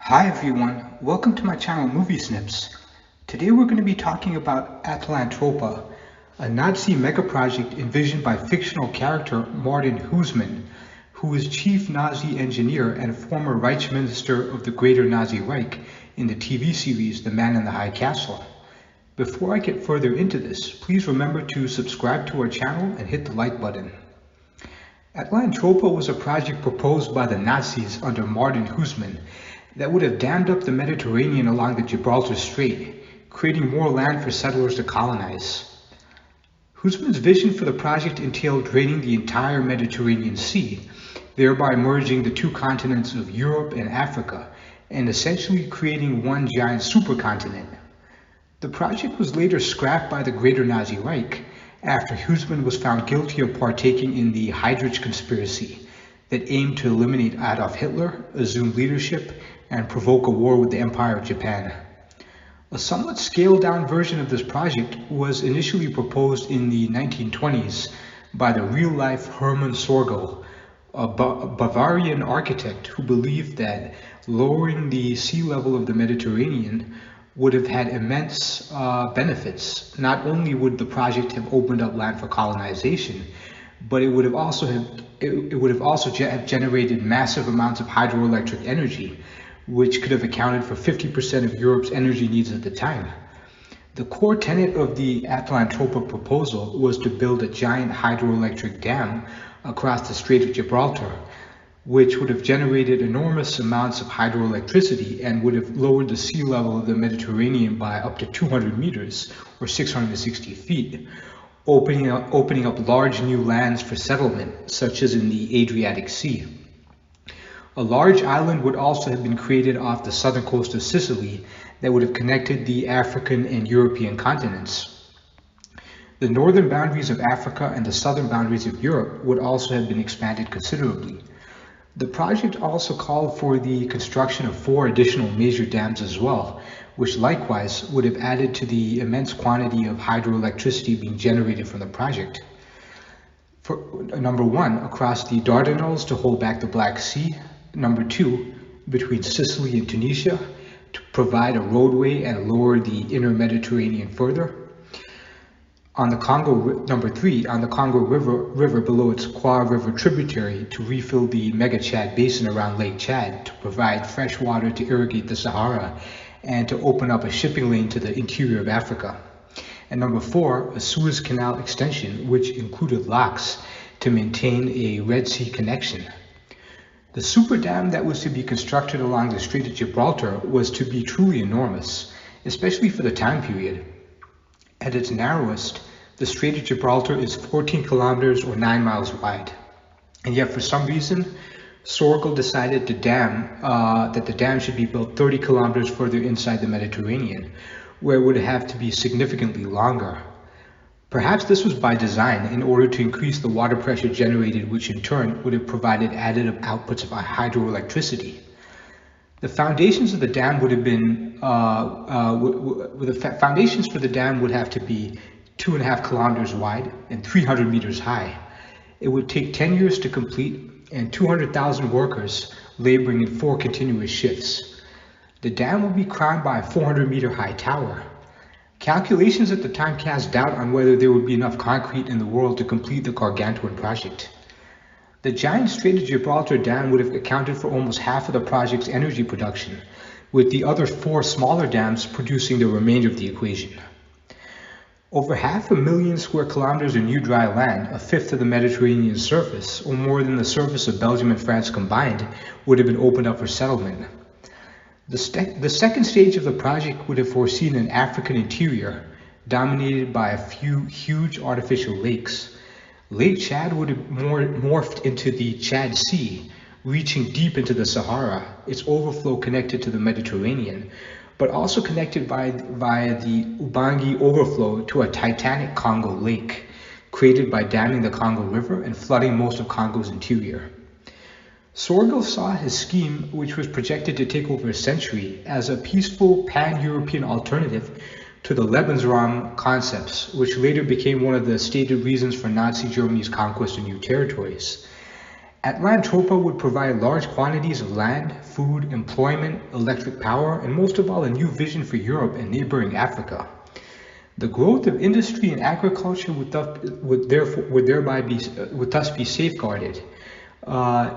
Hi everyone, welcome to my channel Moviesnips. Today we're going to be talking about Atlantropa, a Nazi megaproject envisioned by fictional character Martin Heusmann, who is chief Nazi engineer and former Reichsminister of the Greater Nazi Reich in the TV series The Man in the High Castle. Before I get further into this, please remember to subscribe to our channel and hit the like button. Atlantropa was a project proposed by the Nazis under Martin Heusmann that would have dammed up the Mediterranean along the Gibraltar Strait, creating more land for settlers to colonize. Heusmann's vision for the project entailed draining the entire Mediterranean Sea, thereby merging the two continents of Europe and Africa, and essentially creating one giant supercontinent. The project was later scrapped by the Greater Nazi Reich after Heusmann was found guilty of partaking in the Heydrich conspiracy that aimed to eliminate Adolf Hitler, assume leadership, and provoke a war with the Empire of Japan. A somewhat scaled-down version of this project was initially proposed in the 1920s by the real-life Herman Sörgel, a Bavarian architect who believed that lowering the sea level of the Mediterranean would have had immense benefits. Not only would the project have opened up land for colonization, but it would have also generated massive amounts of hydroelectric energy, which could have accounted for 50% of Europe's energy needs at the time. The core tenet of the Atlantropa proposal was to build a giant hydroelectric dam across the Strait of Gibraltar, which would have generated enormous amounts of hydroelectricity and would have lowered the sea level of the Mediterranean by up to 200 meters or 660 feet, opening up large new lands for settlement, such as in the Adriatic Sea. A large island would also have been created off the southern coast of Sicily that would have connected the African and European continents. The northern boundaries of Africa and the southern boundaries of Europe would also have been expanded considerably. The project also called for the construction of 4 additional major dams as well, which likewise would have added to the immense quantity of hydroelectricity being generated from the project. Number 1, across the Dardanelles to hold back the Black Sea. Number 2, between Sicily and Tunisia to provide a roadway and lower the inner Mediterranean further. On the Congo, number 3, on the Congo River below its Kwa River tributary to refill the Mega Chad Basin around Lake Chad to provide fresh water to irrigate the Sahara and to open up a shipping lane to the interior of Africa. And number 4, a Suez Canal extension, which included locks to maintain a Red Sea connection. The super dam that was to be constructed along the Strait of Gibraltar was to be truly enormous, especially for the time period. At its narrowest, the Strait of Gibraltar is 14 kilometers or 9 miles wide. And yet for some reason, Sörgel decided that the dam should be built 30 kilometers further inside the Mediterranean, where it would have to be significantly longer. Perhaps this was by design in order to increase the water pressure generated, which in turn would have provided additive outputs of hydroelectricity. The foundations of the dam would have been, foundations for the dam would have to be 2.5 kilometers wide and 300 meters high. It would take 10 years to complete and 200,000 workers laboring in 4 continuous shifts. The dam will be crowned by a 400-meter high tower. Calculations at the time cast doubt on whether there would be enough concrete in the world to complete the gargantuan project. The giant Strait of Gibraltar dam would have accounted for almost half of the project's energy production, with the other 4 smaller dams producing the remainder of the equation. Over 500,000 square kilometers of new dry land, a fifth of the Mediterranean surface, or more than the surface of Belgium and France combined, would have been opened up for settlement. The second stage of the project would have foreseen an African interior dominated by a few huge artificial lakes. Lake Chad would have morphed into the Chad Sea, reaching deep into the Sahara, its overflow connected to the Mediterranean, but also connected via the Ubangi overflow to a titanic Congo lake, created by damming the Congo River and flooding most of Congo's interior. Sörgel saw his scheme, which was projected to take over a century, as a peaceful pan-European alternative to the Lebensraum concepts, which later became one of the stated reasons for Nazi Germany's conquest of new territories. Atlantropa would provide large quantities of land, food, employment, electric power, and most of all a new vision for Europe and neighboring Africa. The growth of industry and agriculture would thus be safeguarded.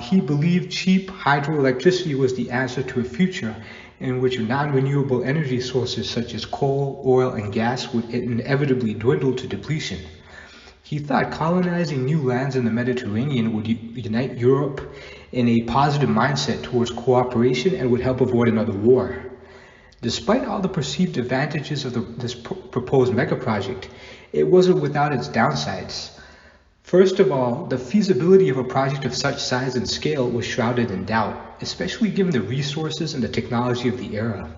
He believed cheap hydroelectricity was the answer to a future in which non-renewable energy sources such as coal, oil, and gas would inevitably dwindle to depletion. He thought colonizing new lands in the Mediterranean would unite Europe in a positive mindset towards cooperation and would help avoid another war. Despite all the perceived advantages of this proposed megaproject, it wasn't without its downsides. First of all, the feasibility of a project of such size and scale was shrouded in doubt, especially given the resources and the technology of the era.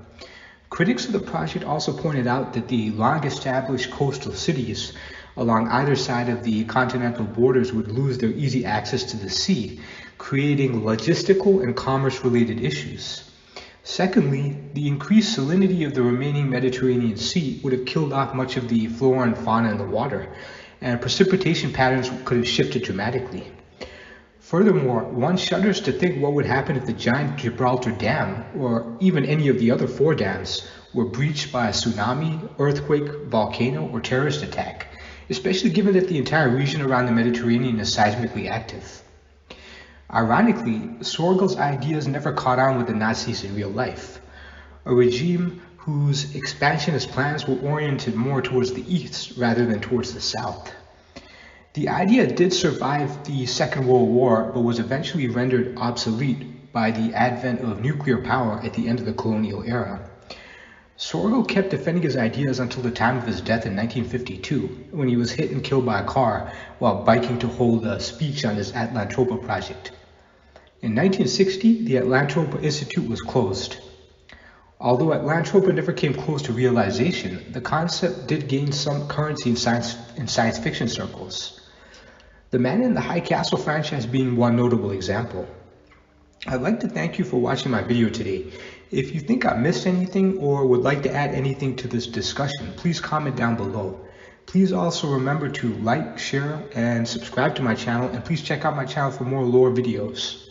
Critics of the project also pointed out that the long-established coastal cities along either side of the continental borders would lose their easy access to the sea, creating logistical and commerce-related issues. Secondly, the increased salinity of the remaining Mediterranean Sea would have killed off much of the flora and fauna in the water, and precipitation patterns could have shifted dramatically. Furthermore, one shudders to think what would happen if the giant Gibraltar Dam, or even any of the other 4 dams, were breached by a tsunami, earthquake, volcano, or terrorist attack, especially given that the entire region around the Mediterranean is seismically active. Ironically, Sörgel's ideas never caught on with the Nazis in real life, a regime whose expansionist plans were oriented more towards the east rather than towards the south. The idea did survive the Second World War, but was eventually rendered obsolete by the advent of nuclear power at the end of the colonial era. Sörgel kept defending his ideas until the time of his death in 1952, when he was hit and killed by a car while biking to hold a speech on his Atlantropa project. In 1960, the Atlantropa Institute was closed. Although Atlantropa never came close to realization, the concept did gain some currency in science fiction circles. The Man in the High Castle franchise being one notable example. I'd like to thank you for watching my video today. If you think I missed anything or would like to add anything to this discussion, please comment down below. Please also remember to like, share, and subscribe to my channel, and please check out my channel for more lore videos.